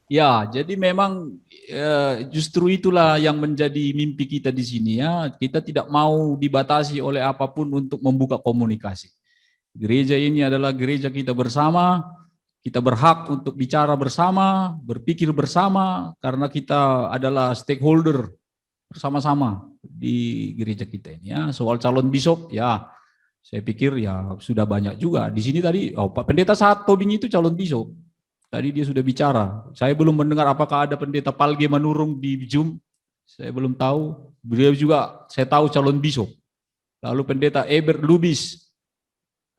Ya, jadi memang justru itulah yang menjadi mimpi kita di sini ya. Kita tidak mau dibatasi oleh apapun untuk membuka komunikasi. Gereja ini adalah gereja kita bersama. Kita berhak untuk bicara bersama, berpikir bersama, karena kita adalah stakeholder bersama-sama di gereja kita ini ya. Soal calon bisop ya, saya pikir ya sudah banyak juga. Di sini tadi, oh, Pak Pendeta Saat Tobing itu calon bisop. Tadi dia sudah bicara. Saya belum mendengar apakah ada pendeta Palge Manurung di Zoom. Saya belum tahu. Beliau juga saya tahu calon bisop. Lalu pendeta Eber Lubis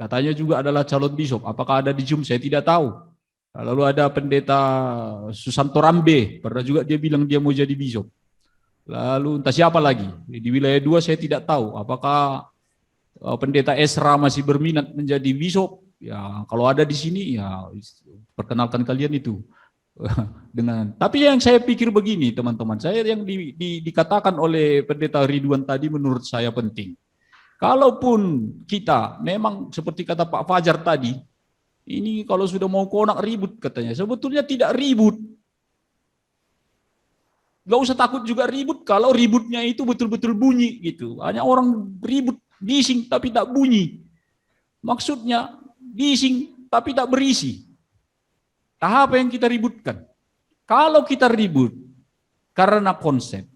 katanya juga adalah calon bisop. Apakah ada di Zoom? Saya tidak tahu. Lalu ada pendeta Susanto Rambe, pernah juga dia bilang dia mau jadi bisop. Lalu entah siapa lagi. Di wilayah 2 saya tidak tahu. Apakah pendeta Esra masih berminat menjadi bisop? Ya, kalau ada di sini ya perkenalkan kalian itu. Tapi yang saya pikir begini teman-teman, saya yang dikatakan oleh pendeta Ridwan tadi menurut saya penting. Kalaupun kita memang seperti kata Pak Fajar tadi, ini kalau sudah mau konak ribut katanya, sebetulnya tidak ribut. Gak usah takut juga ribut kalau ributnya itu betul-betul bunyi gitu. Hanya orang ribut bising tapi tak bunyi. Maksudnya bising tapi tak berisi. Apa yang kita ributkan? Kalau kita ribut karena konsep,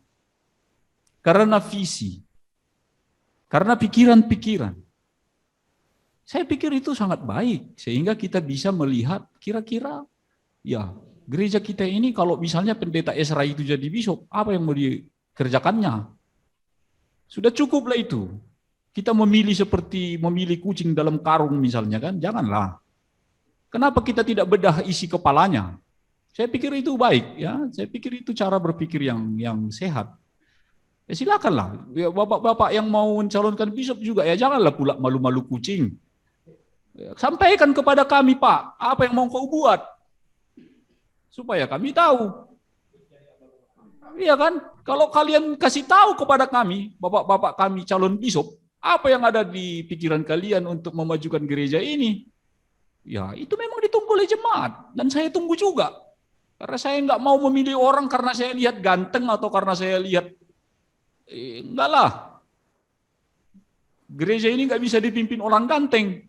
karena visi, karena pikiran-pikiran, saya pikir itu sangat baik sehingga kita bisa melihat kira-kira ya gereja kita ini kalau misalnya pendeta Esra itu jadi bisop, apa yang mau dikerjakannya? Sudah cukuplah itu. Kita memilih seperti memilih kucing dalam karung misalnya kan, janganlah. Kenapa kita tidak bedah isi kepalanya? Saya pikir itu baik ya, saya pikir itu cara berpikir yang sehat. Ya silakanlah, ya, bapak-bapak yang mau mencalonkan bisop juga ya janganlah pula malu-malu kucing. Ya, sampaikan kepada kami Pak, apa yang mau kau buat? Supaya kami tahu. Iya kan? Kalau kalian kasih tahu kepada kami, bapak-bapak kami calon bisop, apa yang ada di pikiran kalian untuk memajukan gereja ini? Ya itu memang ditunggu oleh jemaat dan saya tunggu juga. Karena saya nggak mau memilih orang karena saya lihat ganteng atau karena saya lihat enggak lah. Gereja ini nggak bisa dipimpin orang ganteng.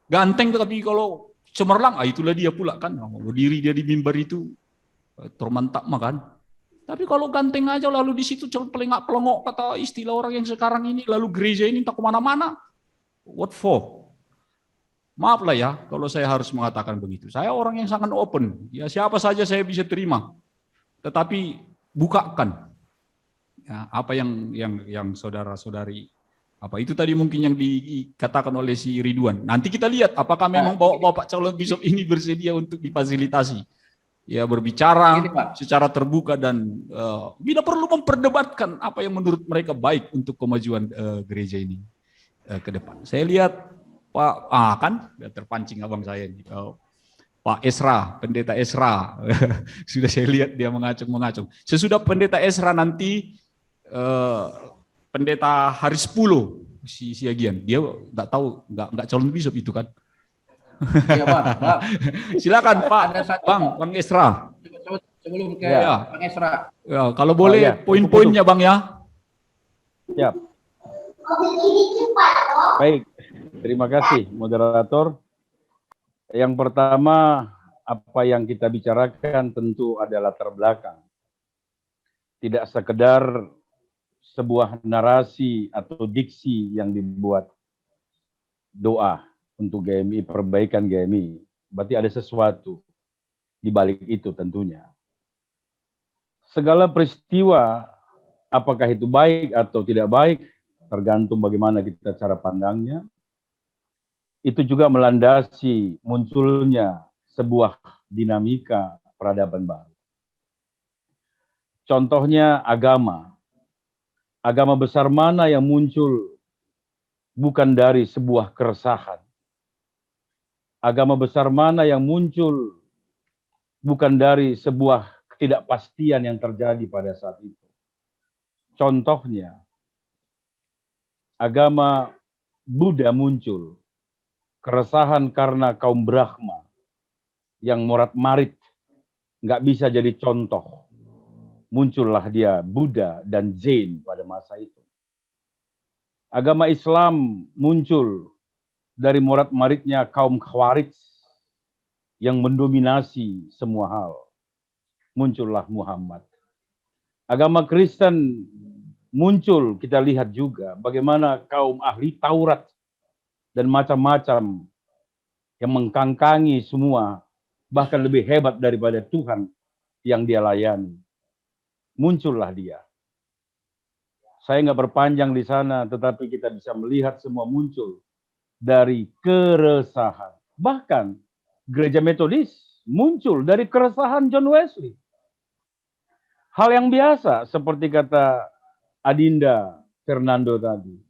Ganteng tapi kalau cemerlang, itulah dia pula kan. Berdiri dia di mimbar itu termantap makan. Tapi kalau ganteng aja lalu di situ pelengak-pelengok kata istilah orang yang sekarang ini, lalu gereja ini tak kemana-mana. What for? Maaf lah ya kalau saya harus mengatakan begitu. Saya orang yang sangat open. Ya siapa saja saya bisa terima. Tetapi bukakan ya, apa yang saudara-saudari apa itu tadi mungkin yang dikatakan oleh si Ridwan. Nanti kita lihat apakah memang Bapak calon bisop ini bersedia untuk difasilitasi. Ya berbicara secara terbuka dan bila perlu memperdebatkan apa yang menurut mereka baik untuk kemajuan gereja ini ke depan. Saya lihat Pak kan terpancing abang saya ini. Pak Esra, pendeta Esra. Sudah saya lihat dia mengacung-mengacung. Sesudah pendeta Esra nanti pendeta Haris Pulo si Agian. Dia nggak tahu, nggak calon bisop itu kan. Iya Bang. Silakan Pak, Bang Esra. Sebelum ke Bang Esra. Ya, kalau boleh poin-poinnya Bang ya. Siap. Baik, terima kasih moderator. Yang pertama, apa yang kita bicarakan tentu adalah latar belakang. Tidak sekedar sebuah narasi atau diksi yang dibuat doa untuk GMI, perbaikan GMI. Berarti ada sesuatu di balik itu tentunya. Segala peristiwa, apakah itu baik atau tidak baik, tergantung bagaimana kita cara pandangnya. Itu juga melandasi munculnya sebuah dinamika peradaban baru. Contohnya agama. Agama besar mana yang muncul bukan dari sebuah keresahan? Agama besar mana yang muncul bukan dari sebuah ketidakpastian yang terjadi pada saat itu? Contohnya, agama Buddha muncul, keresahan karena kaum Brahma yang morat-marit nggak bisa jadi contoh. Muncullah dia Buddha dan Jain pada masa itu. Agama Islam muncul dari morat-maritnya kaum Khawarij yang mendominasi semua hal. Muncullah Muhammad. Agama Kristen muncul, kita lihat juga bagaimana kaum ahli Taurat dan macam-macam yang mengkangkangi semua, bahkan lebih hebat daripada Tuhan yang dia layani. Muncullah dia. Saya nggak berpanjang di sana, tetapi kita bisa melihat semua muncul dari keresahan. Bahkan gereja Metodis muncul dari keresahan John Wesley. Hal yang biasa, seperti kata Adinda Fernando tadi.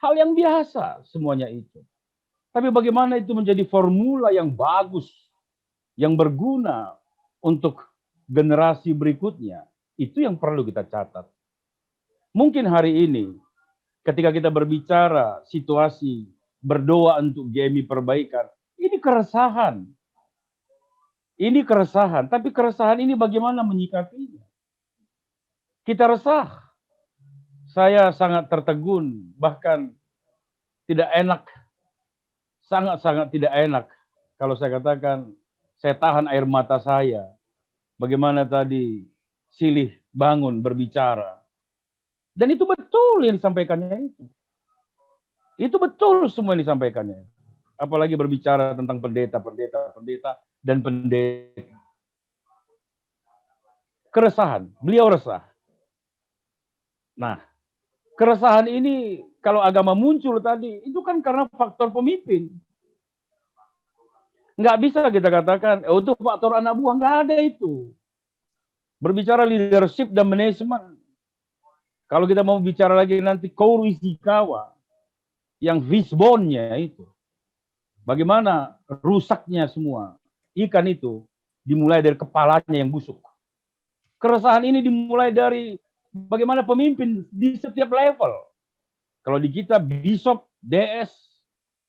Hal yang biasa semuanya itu. Tapi bagaimana itu menjadi formula yang bagus, yang berguna untuk generasi berikutnya, itu yang perlu kita catat. Mungkin hari ini, ketika kita berbicara situasi berdoa untuk GMI perbaikan, ini keresahan. Ini keresahan, tapi keresahan ini bagaimana menyikapinya? Kita resah. Saya sangat tertegun, bahkan tidak enak, sangat-sangat tidak enak kalau saya katakan saya tahan air mata saya. Bagaimana tadi Silih bangun berbicara. Dan itu betul yang disampaikannya itu. Itu betul semua yang disampaikannya. Apalagi berbicara tentang pendeta dan pendeta. Keresahan, beliau resah. Nah, keresahan ini kalau agama muncul tadi, itu kan karena faktor pemimpin. Nggak bisa kita katakan, itu faktor anak buah, nggak ada itu. Berbicara leadership dan manajemen. Kalau kita mau bicara lagi nanti Kouru Ishikawa, yang fishbone-nya itu. Bagaimana rusaknya semua. Ikan itu dimulai dari kepalanya yang busuk. Keresahan ini dimulai dari bagaimana pemimpin di setiap level. Kalau di kita bishop, DS,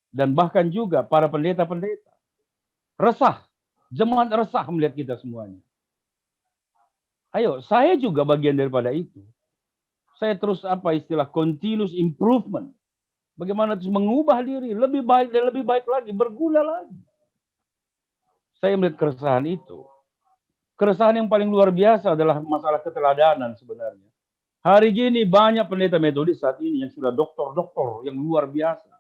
dan bahkan juga para pendeta-pendeta. Resah. Jemaat resah melihat kita semuanya. Ayo, saya juga bagian daripada itu. Saya terus continuous improvement. Bagaimana terus mengubah diri, lebih baik dan lebih baik lagi, berguna lagi. Saya melihat keresahan itu. Keresahan yang paling luar biasa adalah masalah keteladanan sebenarnya. Hari ini banyak pendeta Metodis saat ini yang sudah doktor-doktor yang luar biasa.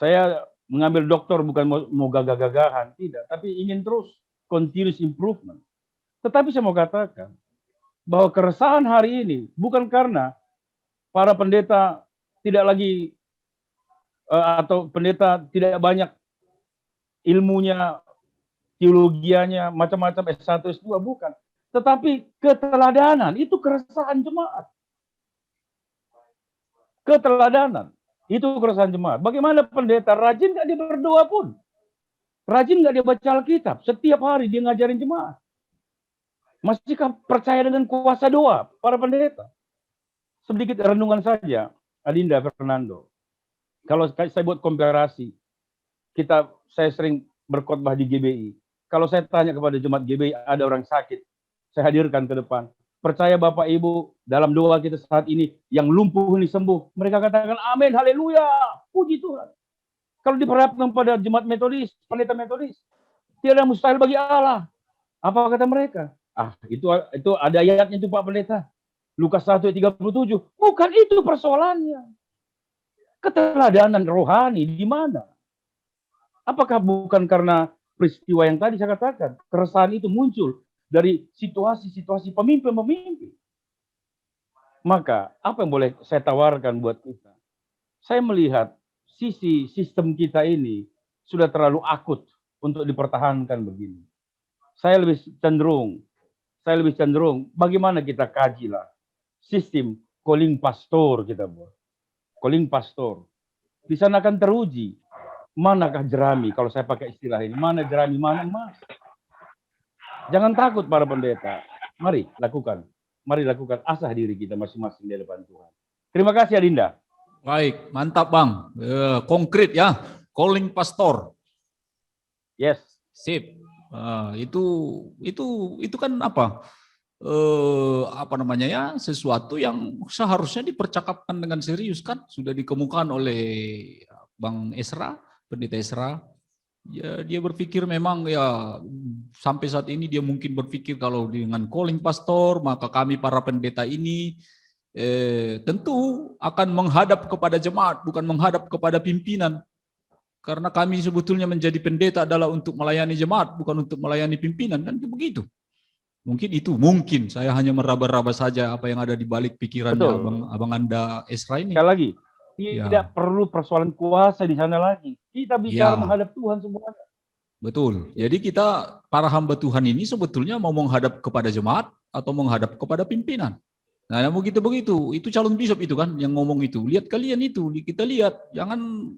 Saya mengambil doktor bukan mau gagah-gagahan, tidak. Tapi ingin terus continuous improvement. Tetapi saya mau katakan bahwa keresahan hari ini bukan karena para pendeta tidak lagi atau pendeta tidak banyak ilmunya, teologianya, macam-macam S1, S2, bukan. Tetapi keteladanan, itu keresahan jemaat. Keteladanan, itu keresahan jemaat. Bagaimana pendeta rajin nggak dia berdoa pun? Rajin nggak dia baca Alkitab? Setiap hari dia ngajarin jemaat. Masihkah percaya dengan kuasa doa para pendeta? Sedikit renungan saja, Adinda Fernando. Kalau saya buat komparasi, saya sering berkhotbah di GBI. Kalau saya tanya kepada jemaat GBI, ada orang sakit, saya hadirkan ke depan. Percaya Bapak Ibu, dalam doa kita saat ini, yang lumpuh ini sembuh. Mereka katakan, amin, haleluya, puji Tuhan. Kalau diperhatikan pada jemaat Metodis, pendeta Metodis, tiada mustahil bagi Allah. Apa kata mereka? Itu ada ayatnya itu Pak Pendeta. Lukas 1:37. Bukan itu persoalannya. Keteladanan rohani di mana? Apakah bukan karena peristiwa yang tadi saya katakan, keresahan itu muncul dari situasi-situasi pemimpin-pemimpin. Maka apa yang boleh saya tawarkan buat kita? Saya melihat sisi sistem kita ini sudah terlalu akut untuk dipertahankan begini. Saya lebih cenderung bagaimana kita kajilah sistem calling pastor kita buat. Calling pastor. Di sana akan teruji manakah jerami, kalau saya pakai istilah ini, mana jerami, mana emas. Jangan takut para pendeta. Mari lakukan asah diri kita masing-masing di depan Tuhan. Terima kasih Adinda. Baik, mantap Bang. Konkret ya, calling pastor. Yes. Sip. Itu kan apa namanya ya, sesuatu yang seharusnya dipercakapkan dengan serius kan, sudah dikemukakan oleh Bang Esra, Pendeta Esra. Ya, dia berpikir memang ya sampai saat ini dia mungkin berpikir kalau dengan calling pastor maka kami para pendeta ini tentu akan menghadap kepada jemaat, bukan menghadap kepada pimpinan. Karena kami sebetulnya menjadi pendeta adalah untuk melayani jemaat, bukan untuk melayani pimpinan, kan begitu. Mungkin saya hanya meraba-raba saja apa yang ada di balik pikirannya abang Anda Esra ini. Sekali lagi, Ya. tidak perlu persoalan kuasa di sana lagi. Kita bicara Ya. menghadap Tuhan semuanya. Betul. Jadi kita para hamba Tuhan ini sebetulnya mau menghadap kepada jemaat atau menghadap kepada pimpinan. Nah, begitu, itu calon bishop itu kan yang ngomong itu. Lihat kalian itu, kita lihat, jangan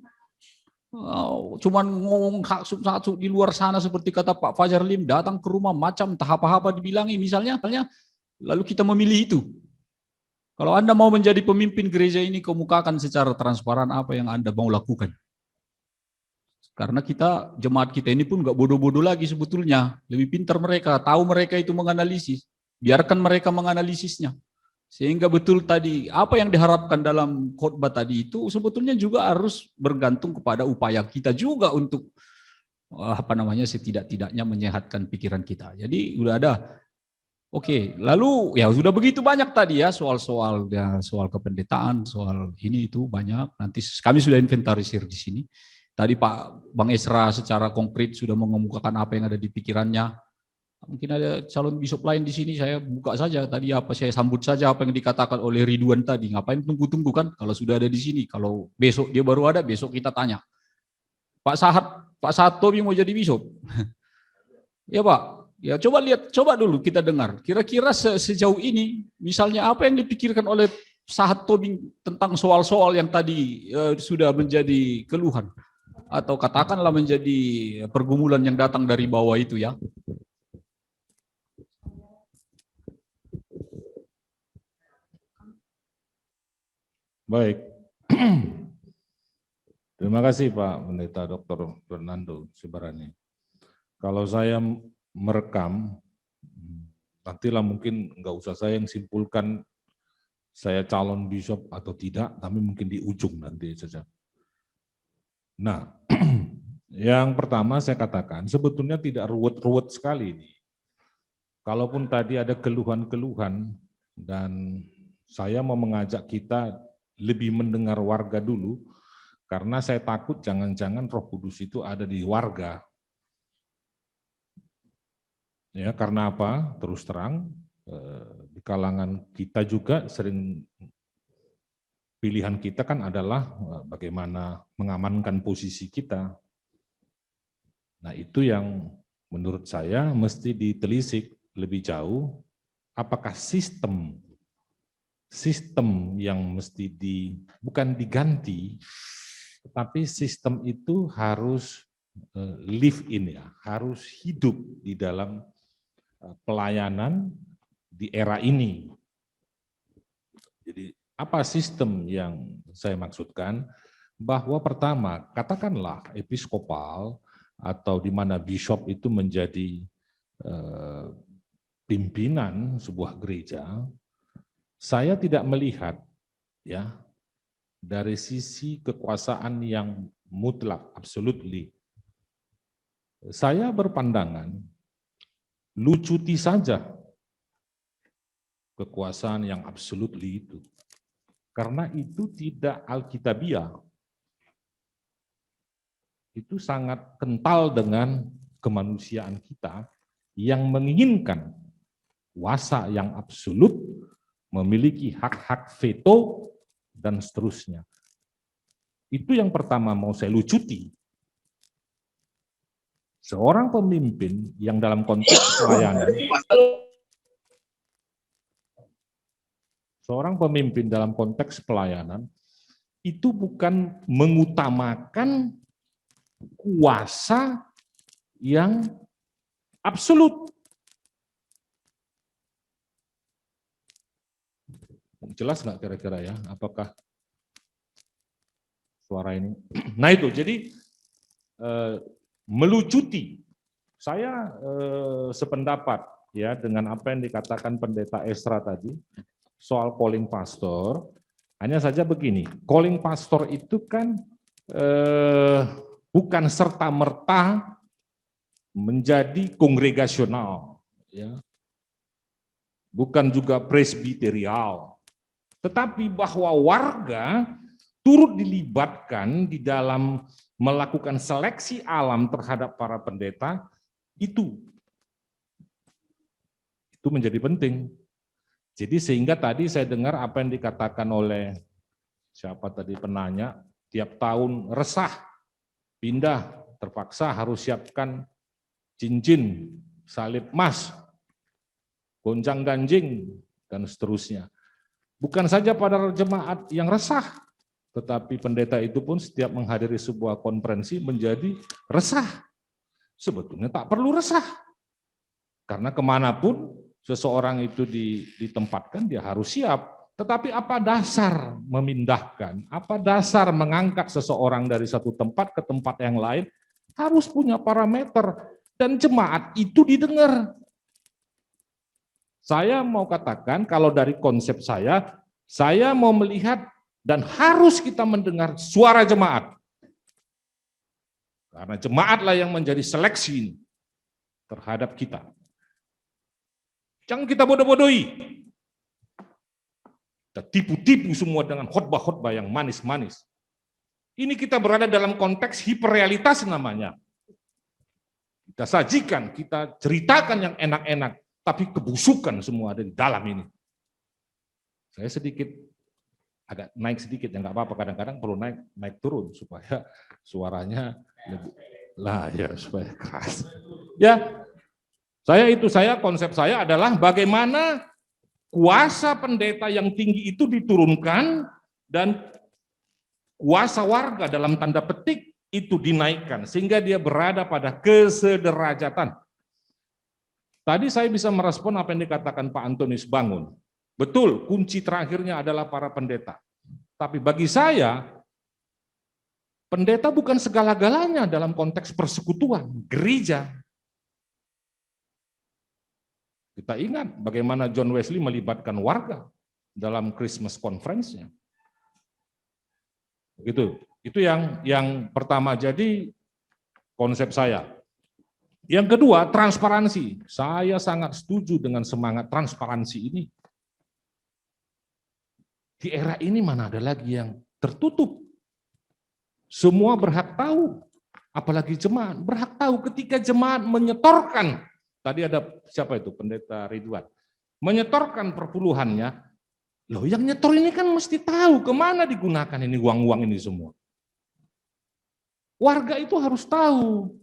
cuman ngomong satu di luar sana seperti kata Pak Fajar Lim, datang ke rumah macam tahap apa dibilangi misalnya, lalu kita memilih itu. Kalau Anda mau menjadi pemimpin gereja ini, kemukakan secara transparan apa yang Anda mau lakukan. Karena jemaat kita ini pun nggak bodoh-bodoh lagi sebetulnya, lebih pintar mereka, tahu mereka itu menganalisis, biarkan mereka menganalisisnya. Sehingga betul tadi, apa yang diharapkan dalam khotbah tadi itu sebetulnya juga harus bergantung kepada upaya kita juga untuk setidak-tidaknya menyehatkan pikiran kita. Jadi udah ada. Oke, lalu ya sudah begitu banyak tadi ya soal-soal kependetaan, soal ini itu banyak. Nanti kami sudah inventarisir di sini. Tadi Pak Bang Esra secara konkret sudah mengemukakan apa yang ada di pikirannya. Mungkin ada calon bishop lain di sini, saya buka saja tadi saya sambut saja apa yang dikatakan oleh Ridwan tadi. Ngapain tunggu-tunggu kan kalau sudah ada di sini. Kalau besok dia baru ada, besok kita tanya. Pak Sahat Tobing mau jadi bishop. Ya Pak, ya coba dulu kita dengar. Kira-kira sejauh ini, misalnya apa yang dipikirkan oleh Sahat Tobing tentang soal-soal yang tadi sudah menjadi keluhan. Atau katakanlah menjadi pergumulan yang datang dari bawah itu ya. Baik. Terima kasih Pak Pendeta Dr. Fernando Sibarani. Kalau saya merekam, nantilah mungkin nggak usah saya yang simpulkan saya calon bishop atau tidak, tapi mungkin di ujung nanti saja. Nah, yang pertama saya katakan sebetulnya tidak ruwet-ruwet sekali ini. Kalaupun tadi ada keluhan-keluhan dan saya mau mengajak kita lebih mendengar warga dulu, karena saya takut jangan-jangan Roh Kudus itu ada di warga. Ya, karena apa? Terus terang, di kalangan kita juga sering pilihan kita kan adalah bagaimana mengamankan posisi kita. Nah, itu yang menurut saya mesti ditelisik lebih jauh, apakah sistem yang mesti bukan diganti, tetapi sistem itu harus live in ya, harus hidup di dalam pelayanan di era ini. Jadi apa sistem yang saya maksudkan? Bahwa pertama, katakanlah episkopal atau di mana bishop itu menjadi pimpinan sebuah gereja, saya tidak melihat ya dari sisi kekuasaan yang mutlak, absolutely. Saya berpandangan lucuti saja kekuasaan yang absolutely itu. Karena itu tidak alkitabiah. Itu sangat kental dengan kemanusiaan kita yang menginginkan kuasa yang absolut, memiliki hak-hak veto, dan seterusnya. Itu yang pertama mau saya lucuti. Seorang pemimpin yang dalam konteks pelayanan, itu bukan mengutamakan kuasa yang absolut. Jelas nggak kira-kira ya, apakah suara ini? Nah itu, jadi melucuti Saya sependapat ya dengan apa yang dikatakan Pendeta Esra tadi soal calling pastor. Hanya saja begini, calling pastor itu kan bukan serta-merta menjadi kongregasional, ya. Bukan juga presbiterial, tetapi bahwa warga turut dilibatkan di dalam melakukan seleksi alam terhadap para pendeta, itu menjadi penting. Jadi sehingga tadi saya dengar apa yang dikatakan oleh siapa tadi penanya, tiap tahun resah, pindah, terpaksa harus siapkan cincin, salib emas, gonjang-ganjing, dan seterusnya. Bukan saja pada jemaat yang resah, tetapi pendeta itu pun setiap menghadiri sebuah konferensi menjadi resah. Sebetulnya tak perlu resah, karena kemanapun seseorang itu ditempatkan dia harus siap. Tetapi apa dasar memindahkan, apa dasar mengangkat seseorang dari satu tempat ke tempat yang lain, harus punya parameter, dan jemaat itu didengar. Saya mau katakan kalau dari konsep saya mau melihat dan harus kita mendengar suara jemaat. Karena jemaatlah yang menjadi seleksi terhadap kita. Jangan kita bodoh-bodohi. Kita tipu-tipu semua dengan khotbah-khotbah yang manis-manis. Ini kita berada dalam konteks hiperrealitas namanya. Kita sajikan, kita ceritakan yang enak-enak, tapi kebusukan semua ada di dalam ini. Saya sedikit agak naik sedikit, ya nggak apa-apa, kadang-kadang perlu naik turun supaya suaranya lebih, supaya keras. Ya, konsep saya adalah bagaimana kuasa pendeta yang tinggi itu diturunkan dan kuasa warga dalam tanda petik itu dinaikkan sehingga dia berada pada kesederajatan. Tadi saya bisa merespon apa yang dikatakan Pak Antonius Bangun. Betul, kunci terakhirnya adalah para pendeta. Tapi bagi saya, pendeta bukan segala-galanya dalam konteks persekutuan, gereja. Kita ingat bagaimana John Wesley melibatkan warga dalam Christmas conference-nya. Begitu. Itu yang pertama, jadi konsep saya. Yang kedua, transparansi. Saya sangat setuju dengan semangat transparansi ini. Di era ini mana ada lagi yang tertutup. Semua berhak tahu, apalagi jemaat. Berhak tahu ketika jemaat menyetorkan. Tadi ada siapa itu, Pendeta Ridwan. Menyetorkan perpuluhannya, loh yang nyetor ini kan mesti tahu kemana digunakan ini uang-uang ini semua. Warga itu harus tahu.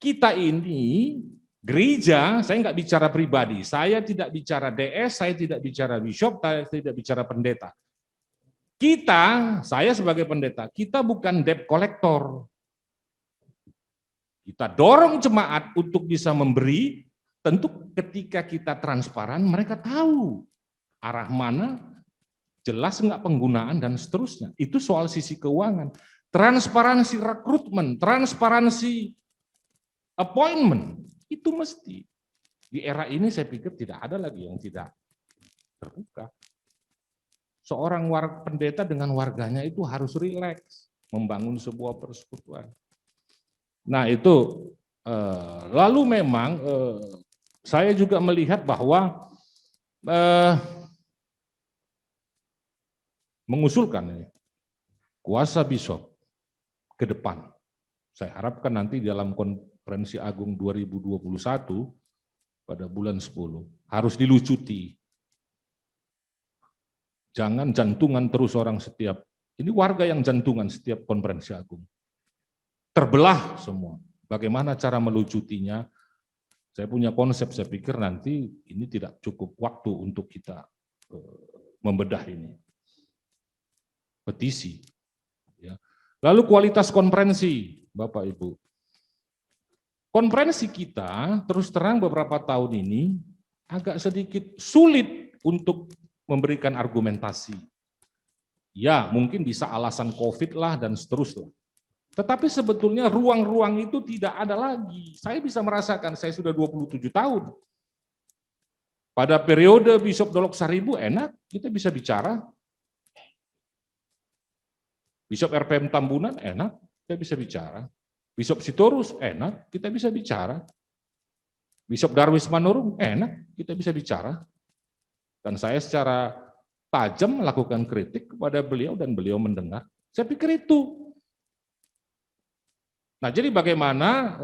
Kita ini gereja, saya nggak bicara pribadi, saya tidak bicara DS, saya tidak bicara bishop, saya tidak bicara pendeta. Saya sebagai pendeta, kita bukan debt collector. Kita dorong jemaat untuk bisa memberi, tentu ketika kita transparan, mereka tahu arah mana, jelas enggak penggunaan, dan seterusnya. Itu soal sisi keuangan. Transparansi rekrutmen, transparansi appointment, itu mesti. Di era ini saya pikir tidak ada lagi yang tidak terbuka. Seorang pendeta dengan warganya itu harus rileks, membangun sebuah persekutuan. Nah itu, lalu memang saya juga melihat bahwa mengusulkan ini, kuasa bishop ke depan. Saya harapkan nanti dalam konferensi agung 2021 pada bulan 10 harus dilucuti. Jangan jantungan terus orang setiap, ini warga yang jantungan setiap konferensi agung. Terbelah semua. Bagaimana cara melucutinya? Saya punya konsep, saya pikir nanti ini tidak cukup waktu untuk kita membedah ini. Petisi. Ya. Lalu kualitas konferensi, Bapak Ibu. Konferensi kita terus terang beberapa tahun ini agak sedikit sulit untuk memberikan argumentasi. Ya, mungkin bisa alasan COVID lah dan seterusnya. Tetapi sebetulnya ruang-ruang itu tidak ada lagi. Saya bisa merasakan, saya sudah 27 tahun. Pada periode Bishop Dolok Saribu enak, kita bisa bicara. Bishop RPM Tambunan enak, kita bisa bicara. Bishop Sitorus enak, kita bisa bicara. Bishop Darwis Manurung enak, kita bisa bicara. Dan saya secara tajam melakukan kritik kepada beliau dan beliau mendengar. Saya pikir itu. Nah, jadi bagaimana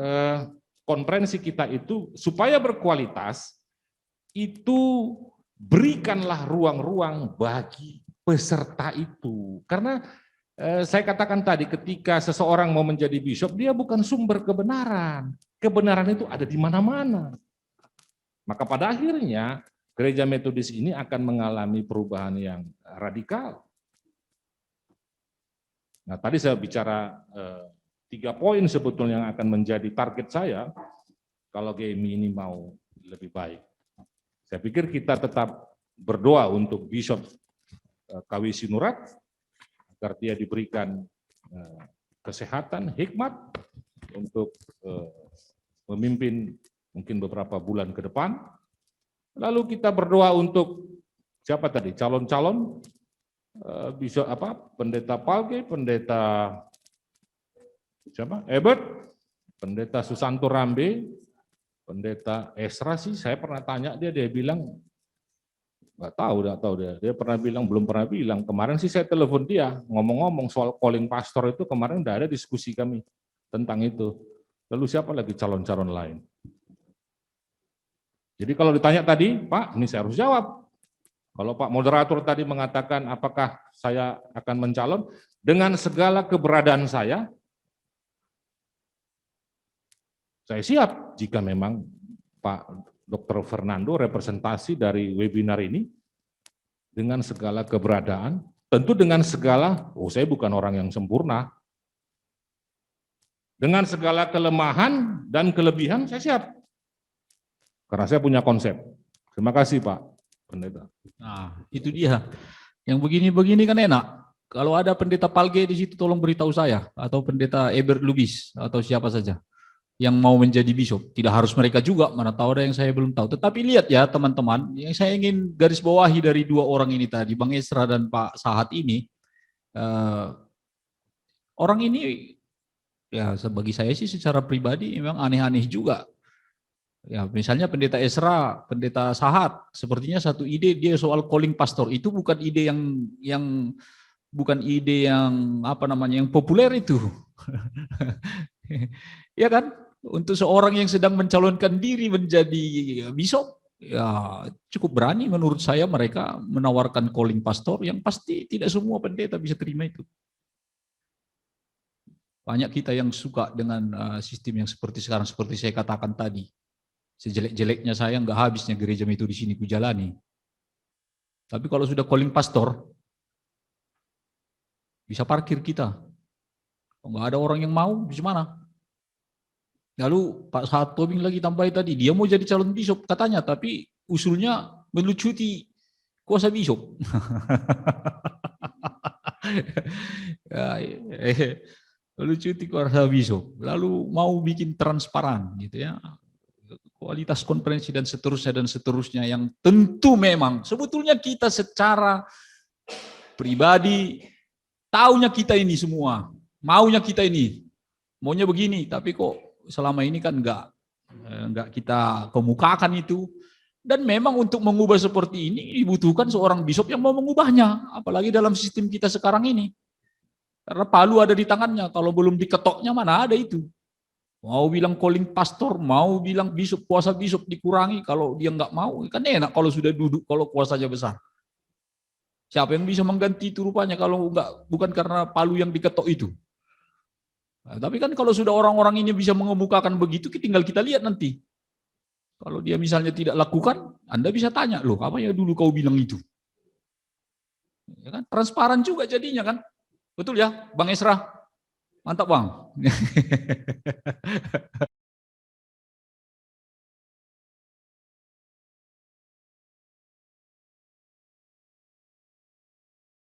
konferensi kita itu supaya berkualitas, itu berikanlah ruang-ruang bagi peserta itu. Karena saya katakan tadi, ketika seseorang mau menjadi bishop, dia bukan sumber kebenaran. Kebenaran itu ada di mana-mana. Maka pada akhirnya, gereja metodis ini akan mengalami perubahan yang radikal. Nah, tadi saya bicara 3 poin sebetulnya yang akan menjadi target saya kalau GMI ini mau lebih baik. Saya pikir kita tetap berdoa untuk Bishop KW Sinurat agar dia diberikan kesehatan, hikmat untuk memimpin mungkin beberapa bulan ke depan. Lalu kita berdoa untuk siapa tadi? Calon-calon Bishop Pendeta Palge, Pendeta siapa? Ebert, Pendeta Susanto Rambe, Pendeta Esra sih, saya pernah tanya dia bilang nggak tahu dia pernah bilang belum pernah bilang. Kemarin sih saya telepon dia ngomong-ngomong soal calling pastor itu, kemarin udah ada diskusi kami tentang itu. Lalu siapa lagi calon-calon lain? Jadi kalau ditanya tadi, Pak, ini saya harus jawab. Kalau Pak moderator tadi mengatakan apakah saya akan mencalon, dengan segala keberadaan saya siap jika memang Pak Dr. Fernando representasi dari webinar ini dengan segala keberadaan, tentu dengan segala, saya bukan orang yang sempurna, dengan segala kelemahan dan kelebihan saya siap, karena saya punya konsep. Terima kasih Pak Pendeta. Nah, itu dia. Yang begini-begini kan enak. Kalau ada Pendeta Palge di situ, tolong beritahu saya, atau Pendeta Ebert Lubis, atau siapa saja yang mau menjadi bishop. Tidak harus mereka juga, mana tahu ada yang saya belum tahu. Tetapi lihat ya teman-teman, yang saya ingin garis bawahi dari 2 orang ini tadi, Bang Esra dan Pak Sahat ini, orang ini ya bagi saya sih secara pribadi memang aneh-aneh juga. Ya, misalnya Pendeta Esra, Pendeta Sahat, sepertinya satu ide dia soal calling pastor itu bukan ide yang bukan ide yang yang populer itu. Ya kan? Untuk seorang yang sedang mencalonkan diri menjadi bishop, ya cukup berani menurut saya mereka menawarkan calling pastor yang pasti tidak semua pendeta bisa terima itu. Banyak kita yang suka dengan sistem yang seperti sekarang, seperti saya katakan tadi. Sejelek-jeleknya saya nggak habisnya gereja itu di sini kujalani. Tapi kalau sudah calling pastor, bisa parkir kita. Kalau nggak ada orang yang mau, di mana? Lalu Pak Sahat Tobing lagi tambahin tadi, dia mau jadi calon bishop katanya, tapi usulnya melucuti kuasa bishop. Melucuti kuasa bishop, lalu mau bikin transparan gitu ya. Kualitas konferensi dan seterusnya yang tentu memang sebetulnya kita secara pribadi taunya kita ini semua, maunya kita ini, maunya begini, tapi kok selama ini kan enggak kita kemukakan itu. Dan memang untuk mengubah seperti ini dibutuhkan seorang bishop yang mau mengubahnya, apalagi dalam sistem kita sekarang ini. Karena palu ada di tangannya, kalau belum diketoknya mana ada itu. Mau bilang calling pastor, mau bilang bishop, kuasa bishop dikurangi, kalau dia enggak mau, kan enak kalau sudah duduk, kalau kuasanya besar. Siapa yang bisa mengganti itu rupanya kalau enggak, bukan karena palu yang diketok itu. Nah, tapi kan kalau sudah orang-orang ini bisa mengemukakan begitu, tinggal kita lihat nanti. Kalau dia misalnya tidak lakukan, Anda bisa tanya, loh apa ya dulu kau bilang itu? Ya kan? Transparan juga jadinya kan. Betul ya, Bang Esra? Mantap Bang.